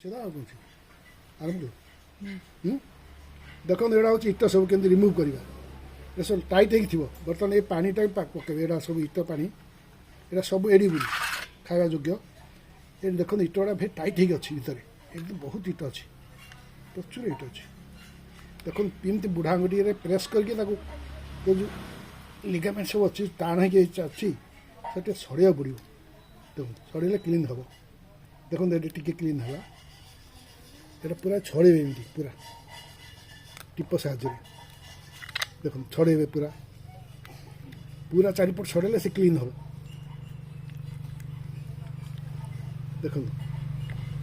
ସେଟା ଆଉ କହୁଛି ଆରମ୍ଭ ଦେଖନ୍ତୁ ଏଇଟା ହେଉଛି ଇଟ ସବୁ କେମିତି ରିମୁଭ୍ କରିବା ଏସବୁ ଟାଇଟ୍ ହେଇକି ଥିବ ବର୍ତ୍ତମାନ ଏ ପାଣିଟା ବି ପକାଇବେ ଏଇଟା ସବୁ ଇଟ ପାଣି ଏଇଟା ସବୁ ଏଡ଼ିବୁଲ୍ ଖାଇବା ଯୋଗ୍ୟ ଏଠି ଦେଖନ୍ତୁ ଇଟ ଗୁଡ଼ା ଭେରି ଟାଇଟ୍ ହେଇକି ଅଛି ଭିତରେ ଏମିତି ବହୁତ ଇଟ ଅଛି ପ୍ରଚୁର ଇଟ ଅଛି ଦେଖନ୍ତୁ କେମିତି ବୁଢ଼ା ଆଙ୍ଗୁଠିରେ ପ୍ରେସ୍ କରିକି ତାକୁ ଯେଉଁ ଲିଗାମେଣ୍ଟ ସବୁ ଅଛି ଟାଣ ହେଇକି ଅଛି ସେଠି ସଢ଼ିବାକୁ ପଡ଼ିବ ଦେଖନ୍ତୁ ସଢ଼ିଲେ କ୍ଲିନ୍ ହେବ ଦେଖନ୍ତୁ ଏଠି ଟିକେ କ୍ଲିନ୍ ହେଲା এটা পুরা ছড়েবে এমনি পুরা টিপ সাহায্যে দেখুন ছড়েবে পুরা পুরা চারিপট ছড়াইলে সে ক্লিন হবে দেখুন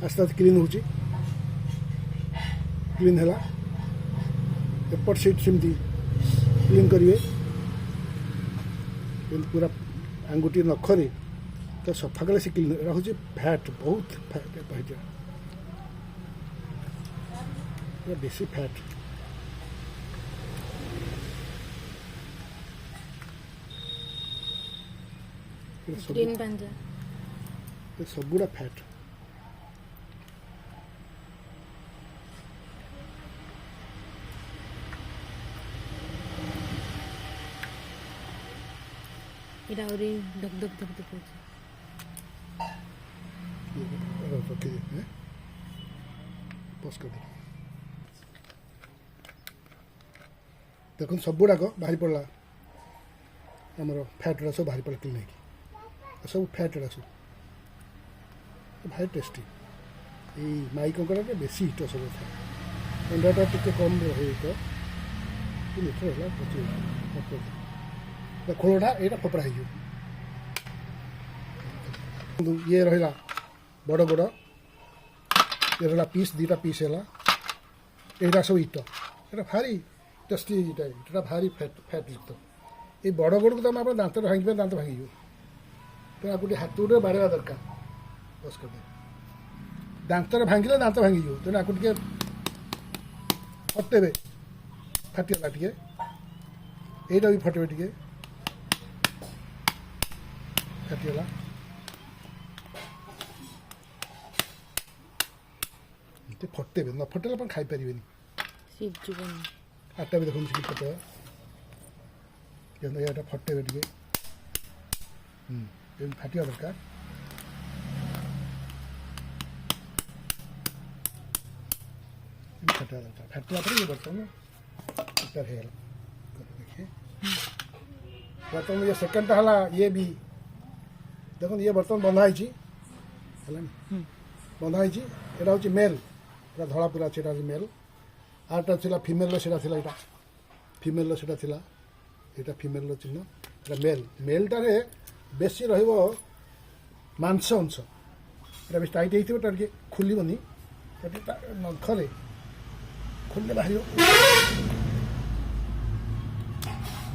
আস্তে আস্তে ক্লিন হচ্ছে ক্লিন হলা এপট সাইড সেমতি ক্লিন করবে পুরা আঙ্গুটি নখরে তো সফা কলে সে ক্লিন এটা হচ্ছে ফ্যাট বহুত ফ্যাট এটা বেশি ফ্যাট সবগুলা ফ্যাট এটা ওরে ডক ডক ডক ডক করছে ওকে হ্যাঁ পজ করে দেখুন সবগুড়াক বাহারি পড়া আমার ফ্যাট গুড়া সব বাহারি পড়া ক্লিন হয়েকি সব ফ্যাট গুড়া সব ভারি টেস্টি এই মাই কଙ୍କଡ଼ାରେ বেশি হিট ସବୁ ଥାଏ ଅଣ୍ଡାଟା ଟିକେ କମ୍ ରହେ ହିଟ କିନ୍ତୁ ଏଥର ହେଲା ପ୍ରଚୁର ଖୋଳଟା ଏଇଟା ଫୋପଡ଼ା ହେଇଯିବ ଇଏ ରହିଲା ବଡ଼ ଗୋଡ଼ ଇଏ ରହିଲା ପିସ୍ ଦୁଇଟା ପିସ୍ ହେଲା ଏଇଟା ସବୁ ଇଟ ଏଇଟା ଭାରି টেস্টি এটা ভারি ফ্যাট যুক্ত এই বড় গরুকে তো আপনার দাঁতরে ভাঙিবে দাঁত ভাঙিଯିବ ତେଣୁ ଆକୁ ଟିକେ ହାତ ଗୋଟେ ବାଡ଼େଇବା ଦରକାର ବସ୍ କରିଦେବେ ଦାନ୍ତରେ ଭାଙ୍ଗିଲେ ଦାନ୍ତ ଭାଙ୍ଗିଯିବ ତେଣୁ ଆକୁ ଟିକେ ଫଟେଇବେ ଫାଟିଗଲା ଟିକେ ଏଇଟା ବି ଫଟେଇବେ ଟିକେ ଫାଟିଗଲା ଟିକେ ଫଟେଇବେ ନ ଫଟେଇଲେ ଆପଣ ଖାଇପାରିବେନି ସିଝିବନି ଆଟା ବି ଦେଖନ୍ତୁ ସେଠି ଫଟେଇବା କିନ୍ତୁ ଏଇଟା ଫଟେଇବେ ଟିକେ ଏମିତି ଫାଟିବା ଦରକାର ଫାଟିବା ଦରକାର ଫାଟିଲା ପରେ ଇଏ ବର୍ତ୍ତମାନ ପ୍ରିପେୟାର ହେଇଗଲା ଦେଖିଏ ବର୍ତ୍ତମାନ ଇଏ ସେକେଣ୍ଡଟା ହେଲା ଇଏ ବି ଦେଖନ୍ତୁ ଇଏ ବର୍ତ୍ତମାନ ବନ୍ଧା ହେଇଛି ହେଲାନି ବନ୍ଧା ହେଇଛି ଏଇଟା ହେଉଛି ମେଲ୍ ପୁରା ଧଳା ପୁରା ଅଛି ଏଇଟା ହେଉଛି ମେଲ୍ आरटा थिला फीमेल सेटा थिला एटा फीमेल सेटा थिला एटा फीमेल चिन्ह एटा मेल मेलटारे बेसी रहिबो मांस अंश एटा बेस टाइट हेइथिबो ता के खुलिबनी एटा नखरे खुलले बाहिर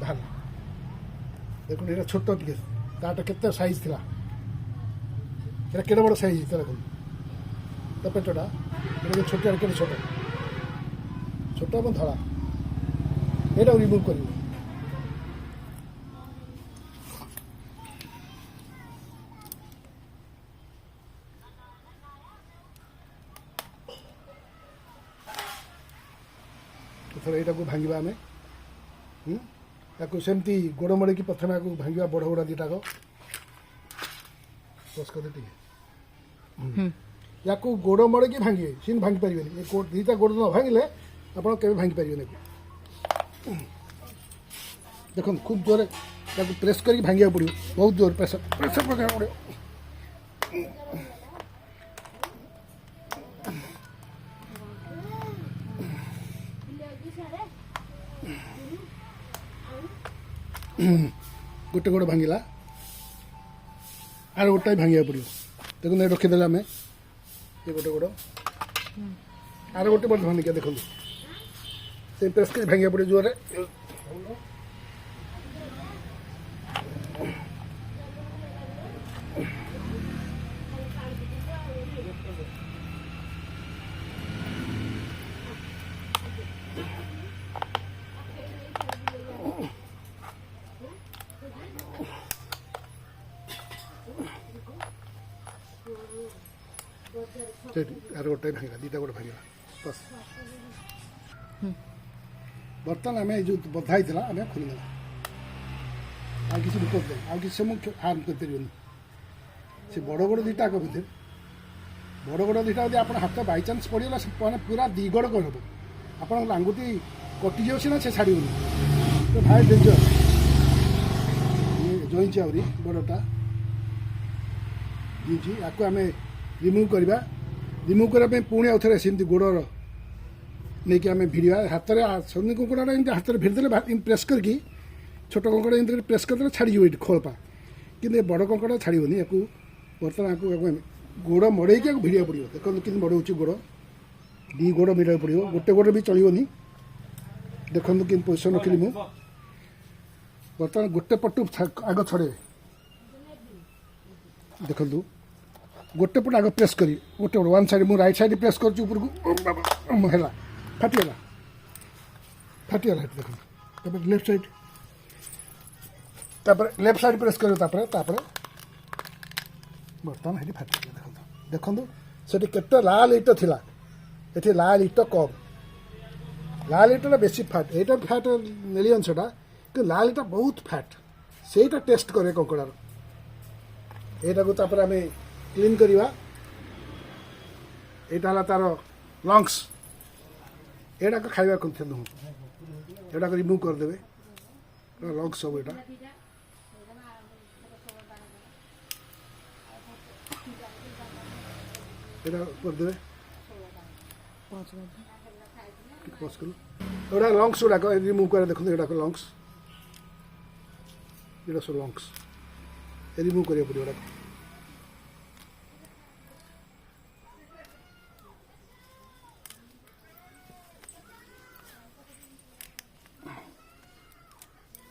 भाला देखो एटा छोटो टिके ताटा केते साइज थिला एटा केडे बड़ साइज थिला देखो तो पेटोटा एटा छोटे आर केडे छोटो छोटा এবং ধরা এটাও রিমুভ করব এথর এইটাকে ভাঙিবা আমি তাকে সেমতি গোড় মড়িকি প্রথমে আগে ভাঙিবা বড় বড় দুটাক বস করে ଟିକେ ইয়াকু গোড় মড়িকি ভাঙিবে সিন ভাঙি পারিবেনি এই দুইটা গোড় ন ভাঙিলে ଆପଣ କେବେ ଭାଙ୍ଗି ପାରିବେନି ଦେଖନ୍ତୁ ଖୁବ୍ ଜୋରରେ ତାକୁ ପ୍ରେସ୍ କରିକି ଭାଙ୍ଗିବାକୁ ପଡ଼ିବ ବହୁତ ଜୋର ପ୍ରେସର ପକାଇବାକୁ ପଡ଼ିବ ଗୋଟେ ଗୋଡ଼ ଭାଙ୍ଗିଲା ଆର ଗୋଟା ବି ଭାଙ୍ଗିବାକୁ ପଡ଼ିବ ଦେଖନ୍ତୁ ରଖିଦେଲେ ଆମେ ଏ ଗୋଟେ ଗୋଡ଼ ଆର ଗୋଟେ ବଡ଼ ଭାଙ୍ଗିକା ଦେଖନ୍ତୁ ସେ ପ୍ରେସ୍ କରି ଭାଙ୍ଗିବାକୁ ପଡ଼ିବ ଜୋରରେ Jadi यार गोटे भांगा दुटा गोटे भांगा बस बर्तमान आम जो बधा ही आम खोलीदेला आ किसी विपद नहीं आ किसी मुझे हार्म कर से बड़ बड़ दुटा भितर बड़ बड़ दुटा जब आप हाथ बै चान्स पड़गला मैंने पूरा दिगड़ कौन हम आप आंगुठी कटि जाऊँ सीना से छाड़बनी तो भाई डेंजर जईची आहरी बड़टा जी आपको आम रिमुव करवा रिमुव करने पुणी आउ थे सेमती गोड़र नहीं कि आम भिड़ा हाथ में सन्नी कुकुड़ा एमती हाथ में भिड़देले प्रेस करके छोट कंकड़ा एमती प्रेस करदे छाड़ी ये खोलपा कि बड़ कंकड़ा छाड़बनी या बर्तमान आपको गोड़ मड़े भिड़ा पड़ो देखो कि मड़ौच गोड़ दी गोड़ भिड़ा पड़ो गोटे गोड़ भी चलनी देखो कि पोजिशन रखी मुझे बर्तमान गोटे पटु आग छड़े देखु गोटे पट आग प्रेस करी गोटे पट वन साइड मुझे रईट साइड प्रेस कर फाटीगला फाटीगला देखो left side left side press कर बर्तमान ये फाटीगला देखो देखो से लाल इट थिला ये लाल इट कम लाल इटा बेसी फैट यहाँ फैट नेली अंशटा कि लाल इटा बहुत फैट से टेस्ट करे कंकड़ार यहाँ को आम क्लीन करवा यहाँ तार लंग्स एटा खाइबा कन्थे नुह एटा रिमुव करदे लंग्स सब यहाँ करदे एटा लंग्स गुड़ाक रिमुव कर देखो यहाँ लंग्स यहाँ सब लंग्स रिमुव करा पड़ो यहाँ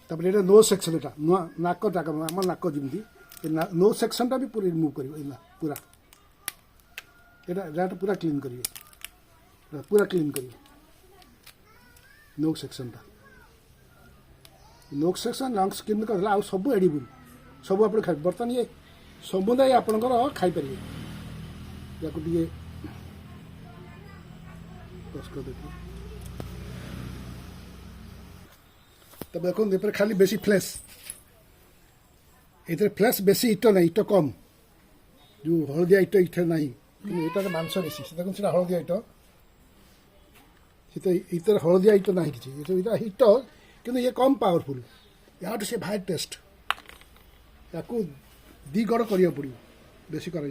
तापर ये नो सेक्शन एटा नाक जाक आम नाक जमी नो सेक्शनटा भी पूरा रिमुव कर पूरा यहाँ पूरा क्लीन करिए पूरा क्लीन करिए नोक सेक्शनटा नोक सेक्शन लंग्स क्लीन कर आ सब एडिबल सब आप खाइ बर्तमान ये समुदाय आपणकर खाईपर या तब देखो ये खाली बेसी फ्लैश ये फ्लैश बेसी इट ना इट कम जो हलदिया इट इट ना यहाँ मांस बेसी देखो से हलदिया इट इतर हलदिया इट ना कि हिट कि ये कम पावरफुल या से भाई टेस्ट या दिगड़ करा पड़ो बेसी कर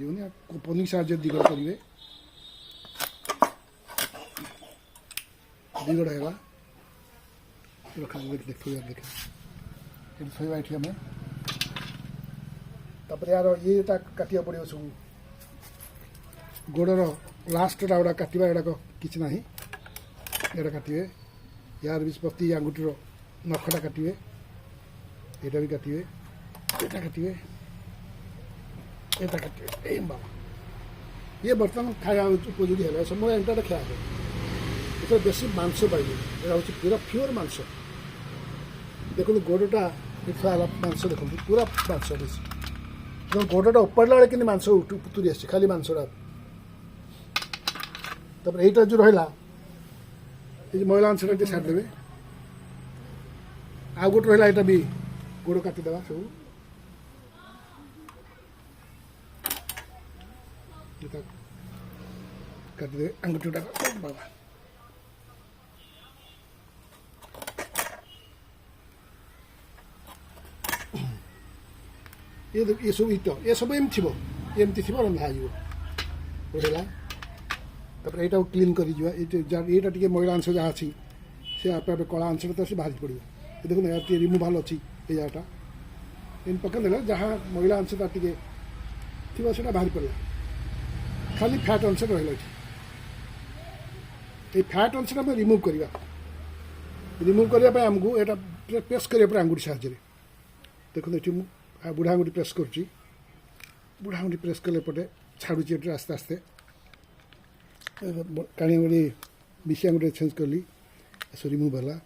पनी साहय दिगड़ करेंगे दिगड़ है रखा देखो यार देखे ये थोड़ा ये आम तापर यार ये काटिया पड़ो सब गोड़र लास्टा गुड़ा काटा गुड़ाक कि ना यहाँ काटे यार भी प्रति आंगुठीर नखटा काटे यहाँ भी काटे यहाँ काटे यहाँ काटे बाबा ये बर्तमान खाया उपयोगी है समय एंटा खाया ये बेसी मांस पाइए यहाँ हूँ पूरा प्योर मांस देखो गोड़टा मांस देखो पूरा मांस बेसी गोड़टा उपाड़ा बेले कि मांस उतुरी आस खाली मांसटा तापर यहाँ जो रहा ये मैला अंशटा छाड़देवे आउ गोटे रहा यहाँ भी गोड़ काटिदेवा सब काटिदे आंगुठीटा बाबा ये सब इट ये सब एमती एमती थी रंधा बढ़ेगा तापर यहाँ क्लीन कर यहाँ टे मैला अंश जहाँ अच्छी से आप कला अंशटा तो बाहरी पड़ो ये देखो यार रिमुवाल अच्छी ये जगहटा इन पकड़देला जहाँ मैला अंशटा टे थी से बाहरी पड़ा खाली फैट अंश रहा ये फैट अंशटा आम रिमुव करवा रिमुव करने आमको यहाँ प्रेस करा आंगुठी साहाଯ୍य देखो ये बुढ़ा आंगुठी प्रेस कर बुढ़ा आंगुठी प्रेस कले पटे छाड़ुची आस्ते आस्ते काणी आंगुठी विषी आंगुठी चेंज कली सो रिमुव है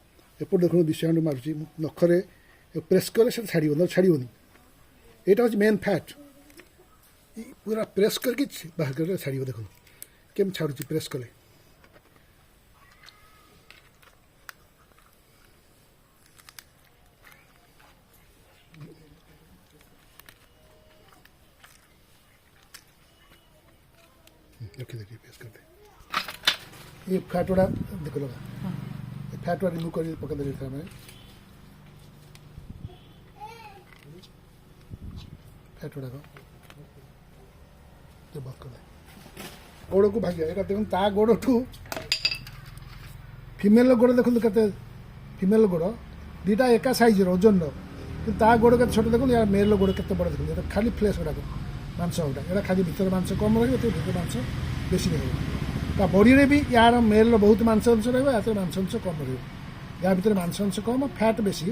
एपट देखो विषी आंगुठी मारुची नखरे प्रेस कले से छाड़ो छाड़ोनी यहाँ हूँ मेन फैट पूरा प्रेस करके बाहर कर छाड़ो देखो केम छाड़ुची प्रेस कले देखिए देखिए प्रेस कर दे ये फैट वाला देखो लगा ये फैट वाला रिमूव कर पकड़ दे था मैं फैट वाला जो बात कर दे गोड़ को भाग्य এটা দেখুন তা গোড়ঠু ফিমেল গোড় দেখুন কত ফিমেল গোড় দুইটা একা সাইজের ওজন কিন্তু তা গোড় কত ছোট দেখুন আর মেল গোড় কত বড় দেখুন এটা খালি ফ্লেশ ওটা মাংস ওটা এটা খালি ভিতরে মাংস কম রহিব তো ভিতরে মাংস বেশি রহিব তা বডিরে বি ইয়ার মেল বহুত মাংস অংশ রহিব এত মাংস অংশ কম রহিব ইয়ার ভিতরে মাংস অংশ কম ফ্যাট বেশি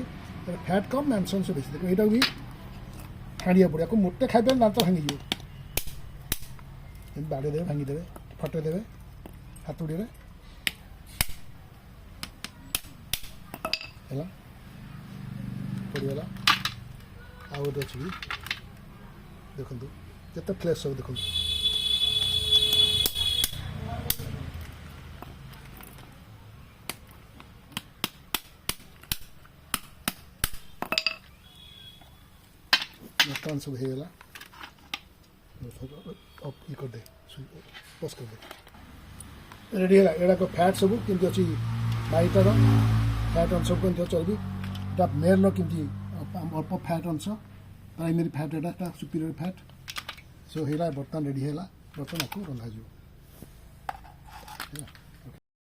ফ্যাট কম মাংস অংশ বেশি দেখুন এটা বি হাঁড়িয়া পড়ে এখন মোটে খাইবেন দাঁত ভাঙি যাব ବାଡ଼େଇ ଦେବେ ଭାଙ୍ଗି ଦେବେ ଫଟେଇ ଦେବେ ହାତୁଡ଼ିରେ ହେଲା ପଡ଼ିଗଲା ଆଉ ଗୋଟେ ଅଛି ବି ଦେଖନ୍ତୁ କେତେ ଫ୍ଲେସ୍ ସବୁ ଦେଖନ୍ତୁ ବର୍ତ୍ତମାନ ସବୁ ହେଇଗଲା ये कर दे बस कर दे रेडी है एड़ा को फैट सब किंतु अछि माइटर फैट अंश किंतु चर्बी दा मेल किंतु अल्प फैट अंश प्राइमरी फैट एटा सुपीरियर फैट सो हेला बर्तन रेडी हैला बर्तन को रंधा जो